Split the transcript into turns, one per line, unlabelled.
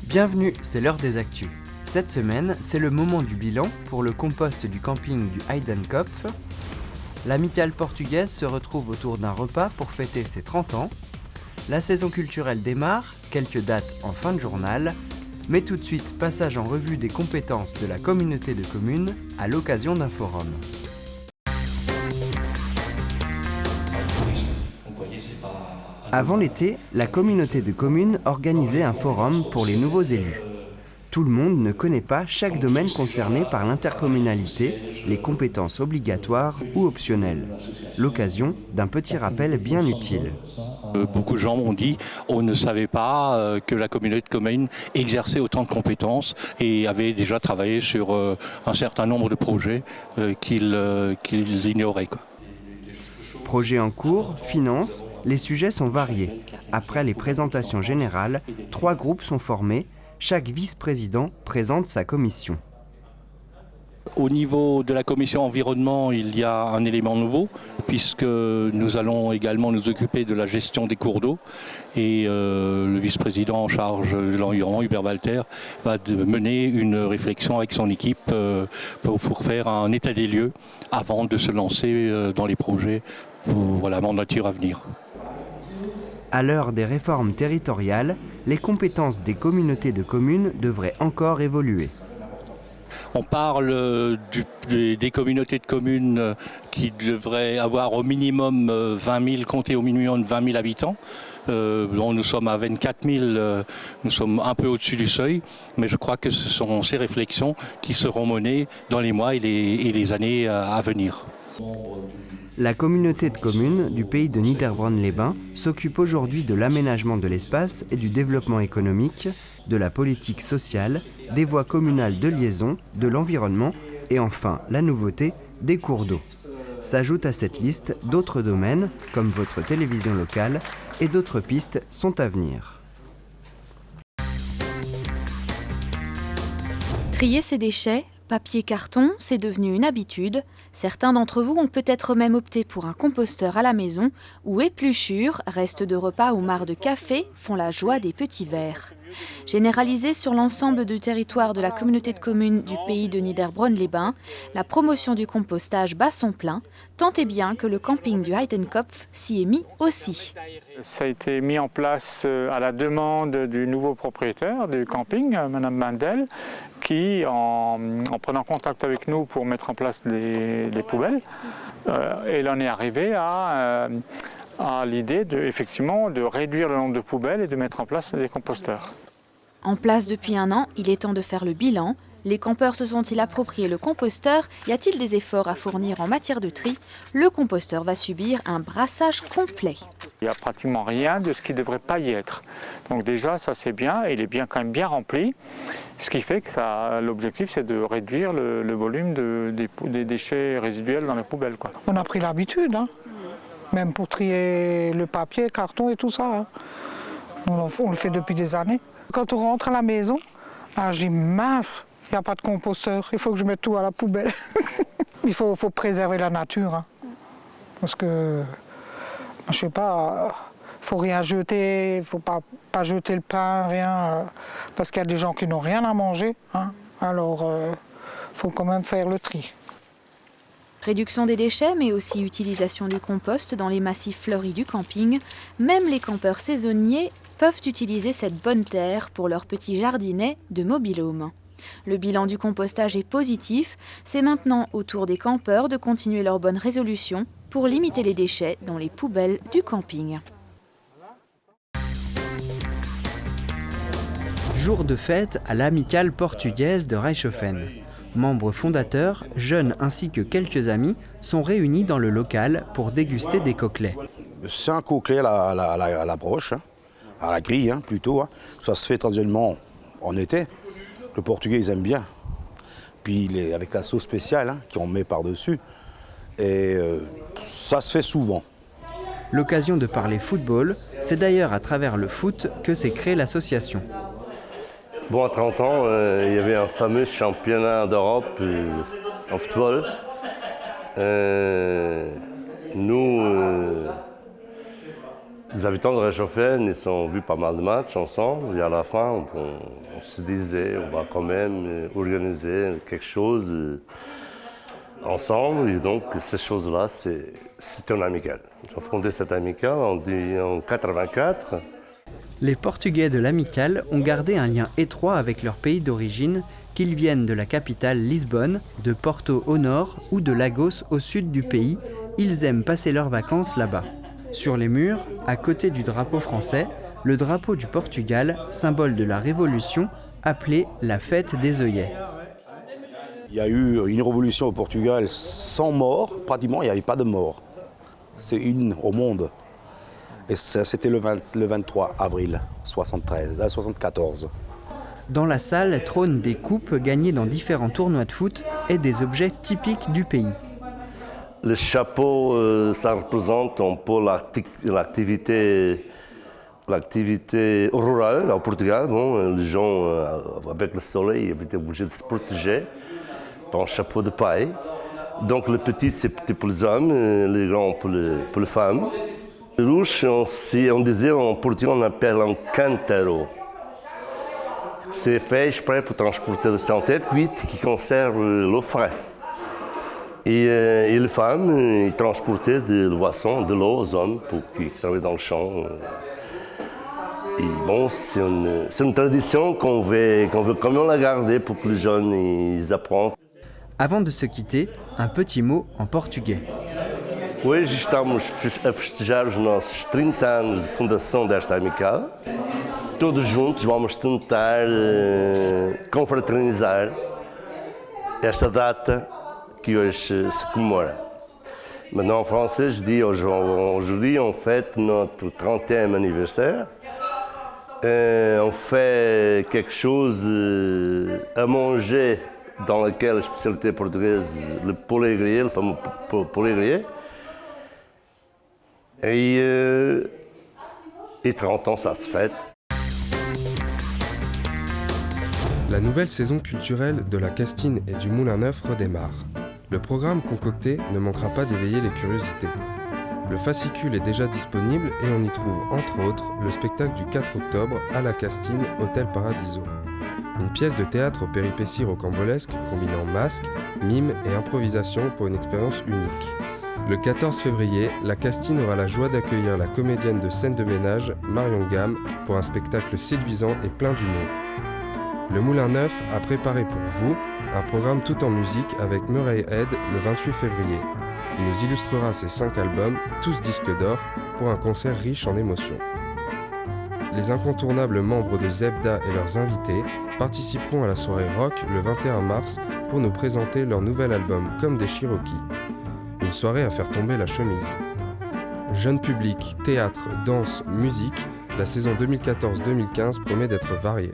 Bienvenue, c'est l'heure des actus. Cette semaine, c'est le moment du bilan pour le compost du camping du Heidenkopf. L'amicale portugaise se retrouve autour d'un repas pour fêter ses 30 ans. La saison culturelle démarre, quelques dates en fin de journal. Mais tout de suite, passage en revue des compétences de la communauté de communes à l'occasion d'un forum. Avant l'été, la communauté de communes organisait un forum pour les nouveaux élus. Tout le monde ne connaît pas chaque domaine concerné par l'intercommunalité, les compétences obligatoires ou optionnelles. L'occasion d'un petit rappel bien utile.
Beaucoup de gens m'ont dit on ne savait pas que la communauté de communes exerçait autant de compétences et avait déjà travaillé sur un certain nombre de projets qu'ils ignoraient, quoi.
Projets en cours, finances, les sujets sont variés. Après les présentations générales, 3 groupes sont formés. Chaque vice-président présente sa commission.
Au niveau de la commission environnement, il y a un élément nouveau, puisque nous allons également nous occuper de la gestion des cours d'eau. Et le vice-président en charge de l'environnement, Hubert Walter, va mener une réflexion avec son équipe pour faire un état des lieux avant de se lancer dans les projets pour la mandature à venir.
À l'heure des réformes territoriales, les compétences des communautés de communes devraient encore évoluer.
On parle des communautés de communes qui devraient avoir au minimum 20 000, compter au minimum 20 000 habitants. Nous sommes à 24 000, nous sommes un peu au-dessus du seuil, mais je crois que ce sont ces réflexions qui seront menées dans les mois et les années à venir.
La communauté de communes du pays de Niederbronn-les-Bains s'occupe aujourd'hui de l'aménagement de l'espace et du développement économique, de la politique sociale, des voies communales de liaison, de l'environnement et enfin, la nouveauté, des cours d'eau. S'ajoutent à cette liste d'autres domaines, comme votre télévision locale, et d'autres pistes sont à venir.
Trier ses déchets, papier, carton, c'est devenu une habitude. Certains d'entre vous ont peut-être même opté pour un composteur à la maison où épluchures, restes de repas ou marcs de café font la joie des petits verres. Généralisée sur l'ensemble du territoire de la communauté de communes du pays de Niederbronn-les-Bains, la promotion du compostage bat son plein, tant et bien que le camping du Heidenkopf s'y est mis aussi.
Ça a été mis en place à la demande du nouveau propriétaire du camping, Madame Mandel, qui, en prenant contact avec nous pour mettre en place les poubelles, elle en est arrivée à l'idée effectivement de réduire le nombre de poubelles et de mettre en place des composteurs.
En place depuis 1 an, il est temps de faire le bilan. Les campeurs se sont-ils approprié le composteur? Y a-t-il des efforts à fournir en matière de tri? Le composteur va subir un brassage complet.
Il n'y a pratiquement rien de ce qui ne devrait pas y être. Donc déjà, ça c'est bien, il est quand même bien rempli. Ce qui fait que l'objectif c'est de réduire le volume des déchets résiduels dans les poubelles, quoi.
On a pris l'habitude, hein. Même pour trier le papier, le carton et tout ça. Hein. On le fait depuis des années. Quand on rentre à la maison, je dis mince, il n'y a pas de composteur, il faut que je mette tout à la poubelle. Il faut préserver la nature. Hein. Parce que, je sais pas, il ne faut rien jeter, il ne faut pas jeter le pain, rien. Parce qu'il y a des gens qui n'ont rien à manger. Hein. Alors, il faut quand même faire le tri.
Réduction des déchets, mais aussi utilisation du compost dans les massifs fleuris du camping. Même les campeurs saisonniers peuvent utiliser cette bonne terre pour leur petit jardinet de mobil-home. Le bilan du compostage est positif. C'est maintenant au tour des campeurs de continuer leurs bonnes résolutions pour limiter les déchets dans les poubelles du camping.
Jour de fête à l'amicale portugaise de Reichshofen. Membres fondateurs, jeunes ainsi que quelques amis sont réunis dans le local pour déguster des coquelets.
C'est un coquelet à la broche, hein, à la grille plutôt. Hein. Ça se fait traditionnellement en été. Le Portugais, ils aiment bien. Puis avec la sauce spéciale qu'on met par-dessus. Et ça se fait souvent.
L'occasion de parler football, c'est d'ailleurs à travers le foot que s'est créée l'association.
Bon, à 30 ans, il y avait un fameux championnat d'Europe en football. Nous Les habitants de Réchauffel, ils ont vu pas mal de matchs ensemble et à la fin, on se disait on va quand même organiser quelque chose ensemble. Et donc, ces choses-là, c'est un amical. Ils ont fondé cette amicale en 1984.
Les Portugais de l'Amicale ont gardé un lien étroit avec leur pays d'origine, qu'ils viennent de la capitale Lisbonne, de Porto au nord ou de Lagos au sud du pays. Ils aiment passer leurs vacances là-bas. Sur les murs, à côté du drapeau français, le drapeau du Portugal, symbole de la Révolution, appelé la fête des œillets.
Il y a eu une révolution au Portugal sans mort, pratiquement il n'y avait pas de mort. C'est une au monde. Et ça, c'était le 23 avril 74.
Dans la salle trônent des coupes gagnées dans différents tournois de foot et des objets typiques du pays.
Le chapeau, ça représente un peu l'activité rurale au Portugal. Bon, les gens, avec le soleil, étaient obligés de se protéger par un chapeau de paille. Donc le petit, c'est pour les hommes, les grands pour les femmes. Le rouge, on disait en portugais, on appelle un cantaro. C'est fait exprès pour transporter le santé cuite qui conserve l'eau fraîche. Et les femmes, ils transportaient de boissons, de l'eau aux hommes pour qu'ils travaillent dans le champ. Et bon, c'est une tradition qu'on veut quand même la garder pour que les jeunes ils apprennent.
Avant de se quitter, un petit mot en portugais.
Hoje estamos a festejar os nossos 30 anos de fundação desta amicale. Todos juntos vamos tentar confraternizar esta data qui hoje se commémore. Maintenant en français, je dis aujourd'hui on fête notre 30e anniversaire. On fait quelque chose à manger dans lequel la spécialité portugaise, le poulet grillé, le fameux poulet grillé. Et 30 ans, ça se fête.
La nouvelle saison culturelle de la Castine et du Moulin Neuf redémarre. Le programme concocté ne manquera pas d'éveiller les curiosités. Le fascicule est déjà disponible et on y trouve, entre autres, le spectacle du 4 octobre à la Castine, Hôtel Paradiso. Une pièce de théâtre aux péripéties rocambolesques combinant masques, mimes et improvisation pour une expérience unique. Le 14 février, la Castine aura la joie d'accueillir la comédienne de scène de ménage Marion Gamme pour un spectacle séduisant et plein d'humour. Le Moulin Neuf a préparé pour vous un programme tout en musique avec Murray Head le 28 février. Il nous illustrera ses 5 albums, tous disques d'or, pour un concert riche en émotions. Les incontournables membres de Zebda et leurs invités participeront à la soirée rock le 21 mars pour nous présenter leur nouvel album Comme des Cherokees. Une soirée à faire tomber la chemise. Jeune public, théâtre, danse, musique, la saison 2014-2015 promet d'être variée.